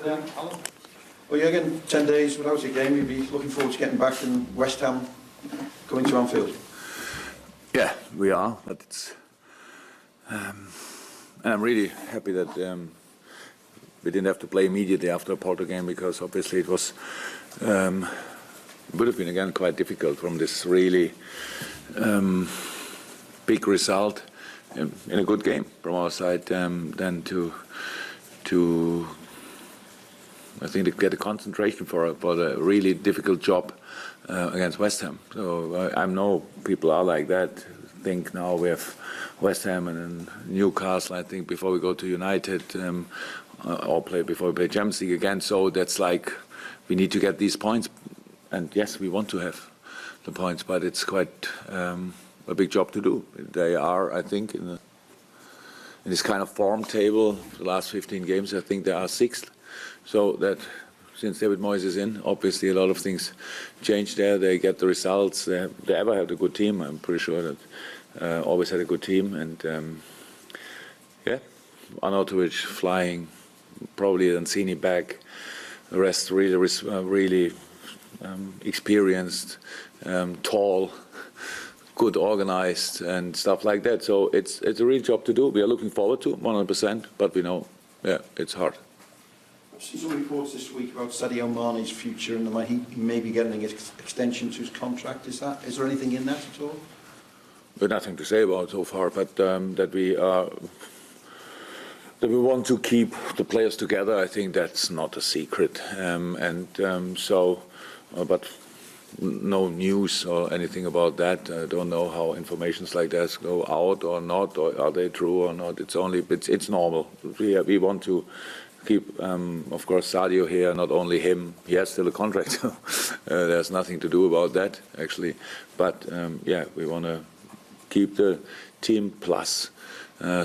Alan? Well, Jürgen, 10 days without a game, you'd be looking forward to getting back in West Ham, going to Anfield. Yeah, we are, but it's. And I'm really happy that we didn't have to play immediately after a Porto game, because obviously it was would have been again quite difficult from this really big result in a good game from our side, then to I think to get a concentration for the really difficult job against West Ham. So I know people are like that. Think now we have West Ham and then Newcastle, I think, before we go to United, or before we play Champions League again. So that's like we need to get these points, and yes, we want to have the points, but it's quite a big job to do. They are, I think, in this kind of form table, the last 15 games, I think they are sixth. So that since David Moyes is in, obviously a lot of things change there. They get the results. They ever had a good team. I'm pretty sure that always had a good team. And yeah, Arnautovic flying, probably Lanzini back. The rest really experienced, tall, good organized and stuff like that. So it's a real job to do. We are looking forward to 100%, but we know, yeah, it's hard. I've seen some reports this week about Sadio Mane's future and he may be getting an extension to his contract. Is there anything in that at all? There's nothing to say about so far, but that we want to keep the players together. I think that's not a secret, but no news or anything about that. I don't know how informations like that go out or not, or are they true or not. It's normal. We want to keep, of course, Sadio here. Not only him, he has still a contract. There's nothing to do about that actually. But yeah, we want to keep the team plus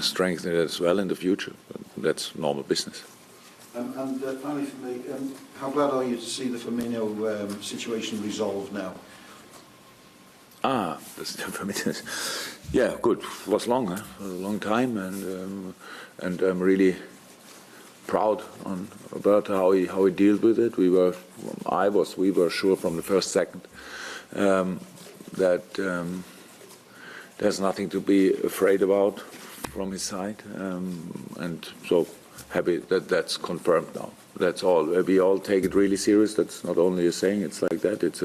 strengthen it as well in the future. That's normal business. And finally for me, how glad are you to see the Firmino situation resolved now? That's Firmino. Yeah, good. It was long, huh? It was a long time, and I'm really proud on Roberto how he dealt with it. We were sure from the first second that there's nothing to be afraid about from his side, and so happy that that's confirmed now. That's all. We all take it really serious. That's not only a saying. It's like that. It's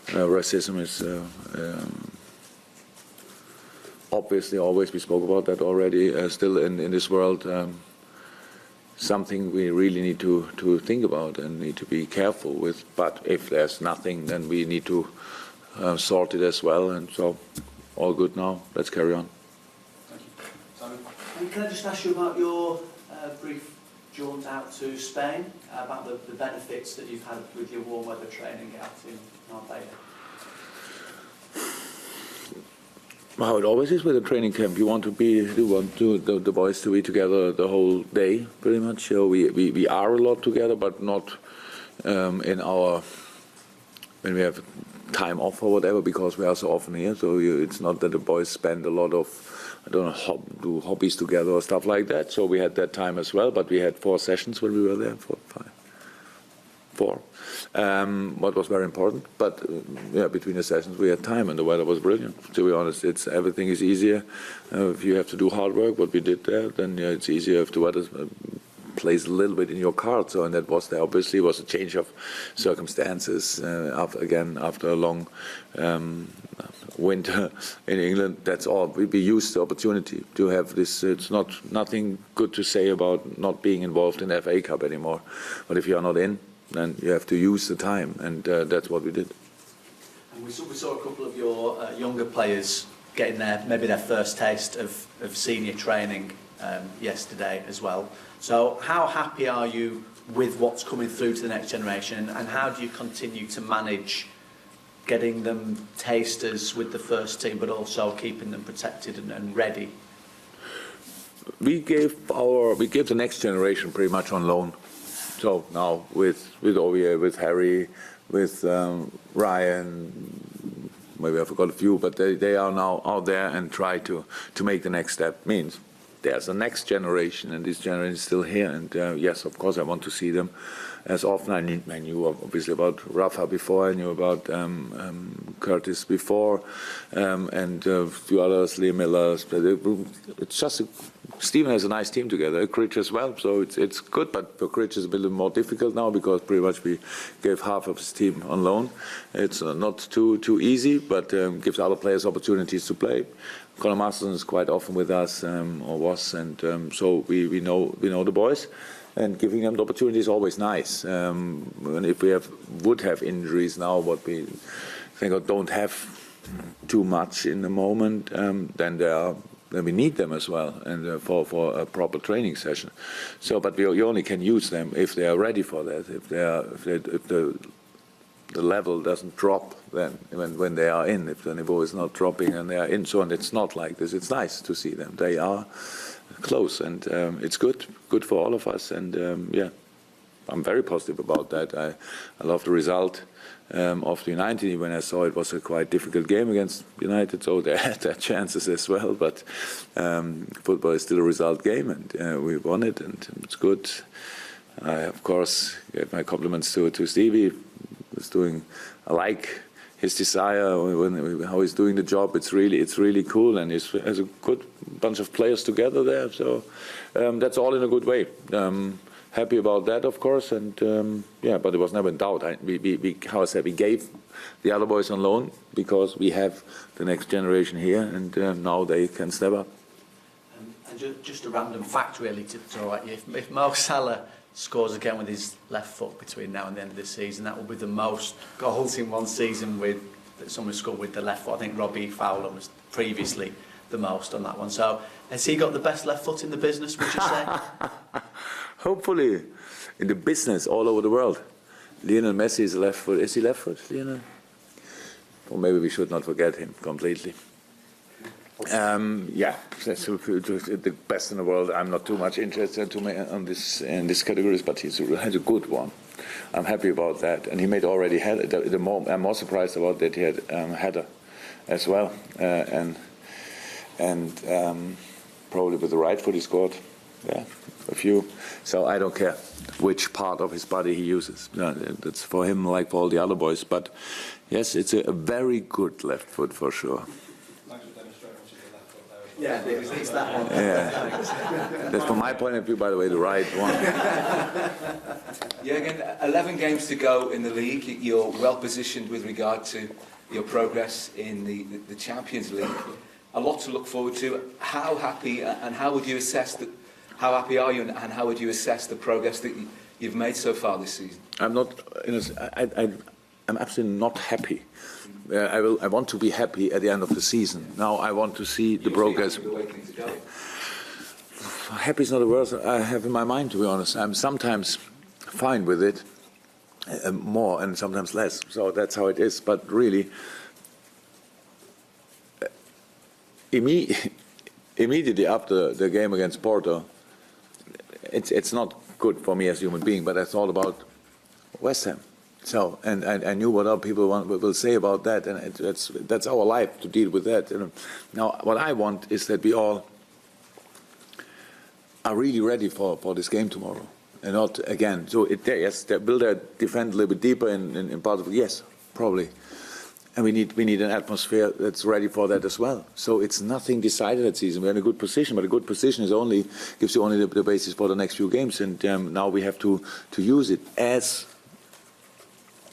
racism is obviously always. We spoke about that already. Still in this world. Something we really need to think about and need to be careful with. But if there's nothing, then we need to sort it as well. And so, all good now. Let's carry on. Thank you. Simon? And can I just ask you about your brief jaunt out to Spain, about the benefits that you've had with your warm weather training out in Marbella? How it always is with a training camp. You want the boys to be together the whole day, pretty much. So we are a lot together, but not in our when we have time off or whatever, because we are so often here. So it's not that the boys spend a lot of do hobbies together or stuff like that. So we had that time as well, but we had 4 sessions when we were there. 4. What was very important, but yeah, between the sessions we had time, and the weather was brilliant. To be honest, everything is easier if you have to do hard work. What we did there, then yeah, it's easier if the weather plays a little bit in your card. So, and that was there. Obviously, it was a change of circumstances after a long winter in England. That's all. We used the opportunity to have this. It's nothing good to say about not being involved in the FA Cup anymore. But if you are not in, then you have to use the time, and that's what we did. And we saw a couple of your younger players getting maybe their first taste of senior training yesterday as well. So how happy are you with what's coming through to the next generation, and how do you continue to manage getting them tasters with the first team, but also keeping them protected and ready? We gave the next generation pretty much on loan. So now with Ovier, with Harry, with Ryan, maybe I forgot a few, but they are now out there and try to make the next step. Means there's a next generation, and this generation is still here. And yes, of course, I want to see them as often. I knew obviously about Rafa before, I knew about Curtis before, and a few others, Liam Miller. It's just Stephen has a nice team together, Critch as well, so it's good. But for Critch it's a bit more difficult now because pretty much we gave half of his team on loan. It's not too easy, but gives other players opportunities to play. Conor Masterson is quite often with us, or was, and so we know the boys. And giving them the opportunity is always nice. And if we would have injuries now, what we think or don't have too much in the moment, then we need them as well, and for a proper training session. So, but you only can use them if they are ready for that. If the level doesn't drop, then when they are in, if the niveau is not dropping and they are in, so on, it's not like this. It's nice to see them. They are close, and it's good for all of us. And yeah, I'm very positive about that. I love the result of the United. When I saw it was a quite difficult game against United, so they had their chances as well. But football is still a result game, and we won it, and it's good. I of course gave my compliments to Stevie. I like his desire, how he's doing the job. It's really cool, and he has a good bunch of players together there. So that's all in a good way. Happy about that, of course, and yeah, but it was never in doubt. How I said, we gave the other boys on loan because we have the next generation here, and now they can step up. And just a random fact, really, to throw at you. If Mo Salah scores again with his left foot between now and the end of the season, that will be the most goals in one season that someone scored with the left foot. I think Robbie Fowler was previously the most on that one. So has he got the best left foot in the business, would you say? Hopefully, in the business all over the world. Lionel Messi is left foot. Is he left foot, Lionel? Or maybe we should not forget him completely. Yeah, that's the best in the world. I'm not too much interested in this categories, but he has a good one. I'm happy about that, and he made already header. I'm more surprised about that he had header as well, and probably with the right foot he scored. Yeah, a few. So I don't care which part of his body he uses. That's for him like for all the other boys. But yes, it's a very good left foot for sure. Yeah, it's that one. Yeah. That's from my point of view, by the way, the right one. Jürgen, 11 games to go in the league. You're well positioned with regard to your progress in the Champions League. A lot to look forward to. How happy and how would you assess that? How happy are you, and how would you assess the progress that you've made so far this season? I'm not. I'm absolutely not happy. I want to be happy at the end of the season. Now I want to see the progress. Happy is not a word I have in my mind, to be honest. I'm sometimes fine with it, more and sometimes less. So that's how it is. But really, immediately after the game against Porto, it's not good for me as a human being, but it's all about West Ham. So, and I knew what other people will say about that, and that's our life to deal with that. Now, what I want is that we all are really ready for this game tomorrow, and not again. So, yes, will they defend a little bit deeper in part of it? Yes, probably. And we need an atmosphere that's ready for that as well. So it's nothing decided that season. We're in a good position, but a good position gives you only the basis for the next few games, and now we have to use it as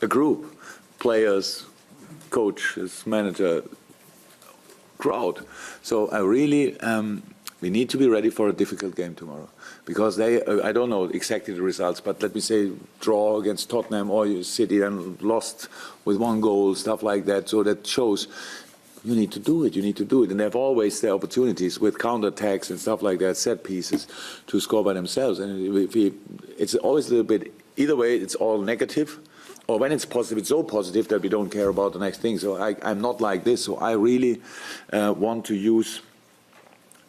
a group, players, coaches, manager, crowd. So I really, we need to be ready for a difficult game tomorrow, because I don't know exactly the results, but let me say draw against Tottenham or City and lost with 1 goal, stuff like that. So that shows you need to do it. And they have always their opportunities with counter-attacks and stuff like that, set pieces, to score by themselves. And it's always a little bit, either way, it's all negative. Or when it's positive, it's so positive that we don't care about the next thing. So I'm not like this. So I really want to use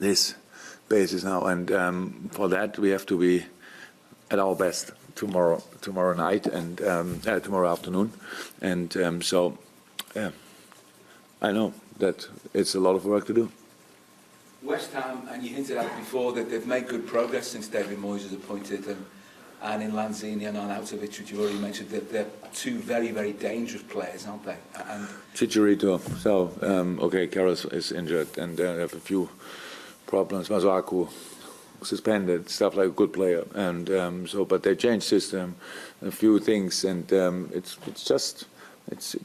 this basis now, and for that we have to be at our best tomorrow night and tomorrow afternoon. And so, yeah, I know that it's a lot of work to do. West Ham, and you hinted at it before, that they've made good progress since David Moyes was appointed, and in Lanzini and Arnautovic, which you already mentioned, that they're two very, very dangerous players, aren't they? And Chicharito. So, okay, Karras is injured, and they have a few problems. Masuaku suspended, stuff like a good player, and but they changed system, a few things, and it's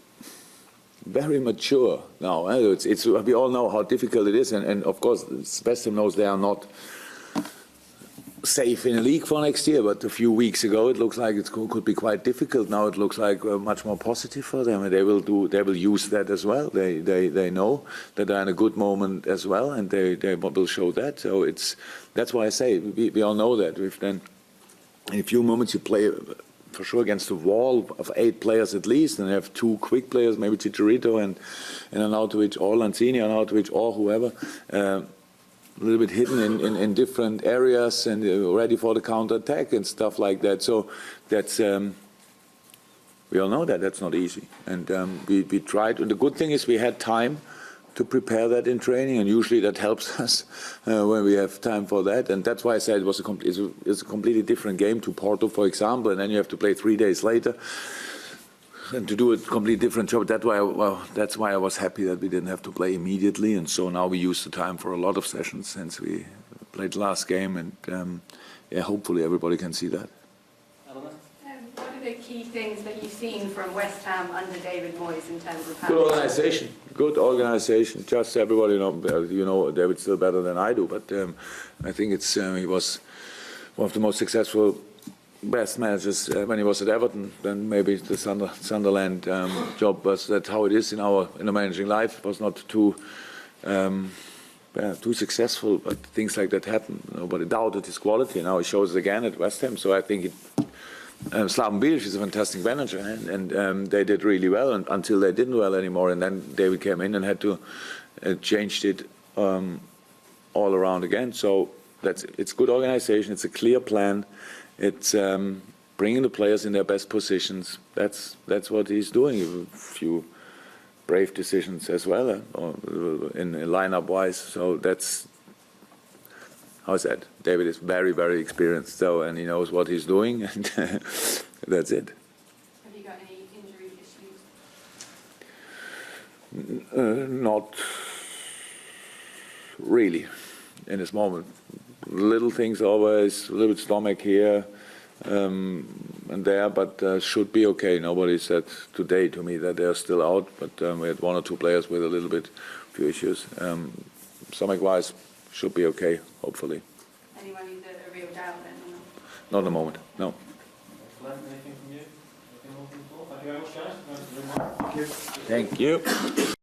very mature now. It's we all know how difficult it is, and of course, West Ham knows they are not safe in a league for next year, but a few weeks ago it looks like it could be quite difficult. Now it looks like much more positive for them, and they will use that as well. They know that they're in a good moment as well, and they will show that. So that's why I say we all know that. If then in a few moments you play for sure against a wall of 8 players at least, and have 2 quick players, maybe Chicharito and Arnautovic or Lanzini, Arnautovic or whoever. A little bit hidden in different areas and ready for the counter-attack and stuff like that. So that's we all know that that's not easy. And we tried. And the good thing is we had time to prepare that in training, and usually that helps us when we have time for that. And that's why I said it's a completely different game to Porto, for example, and then you have to play 3 days later. And to do a completely different job. That's why I was happy that we didn't have to play immediately, and so now we use the time for a lot of sessions since we played the last game, and hopefully everybody can see that. What are the key things that you've seen from West Ham under David Moyes in terms of Good organisation. Good organisation. Just everybody know David's still better than I do, but I think he was one of the most successful best managers when he was at Everton. Then maybe the Sunderland job was that how it is in the managing life. It was not too successful, but things like that happen. Nobody doubted his quality. Now he shows it again at West Ham. So I think Slaven Bilic is a fantastic manager, and they did really well until they didn't well anymore. And then David came in and had to change it all around again. So it's good organisation. It's a clear plan. It's bringing the players in their best positions. That's what he's doing. A few brave decisions as well, in lineup-wise. So that's how I said. David is very, very experienced, and he knows what he's doing, and that's it. Have you got any injury issues? Not really in this moment. Little things always, a little bit stomach here and there, but should be okay. Nobody said today to me that they're still out, but we had 1 or 2 players with a little bit few issues. Stomach-wise, should be okay, hopefully. Anyone who's a real doubt then? Or Not at the moment, no. Anything from you? Anything more from the floor? Thank you very much, guys. Thank you.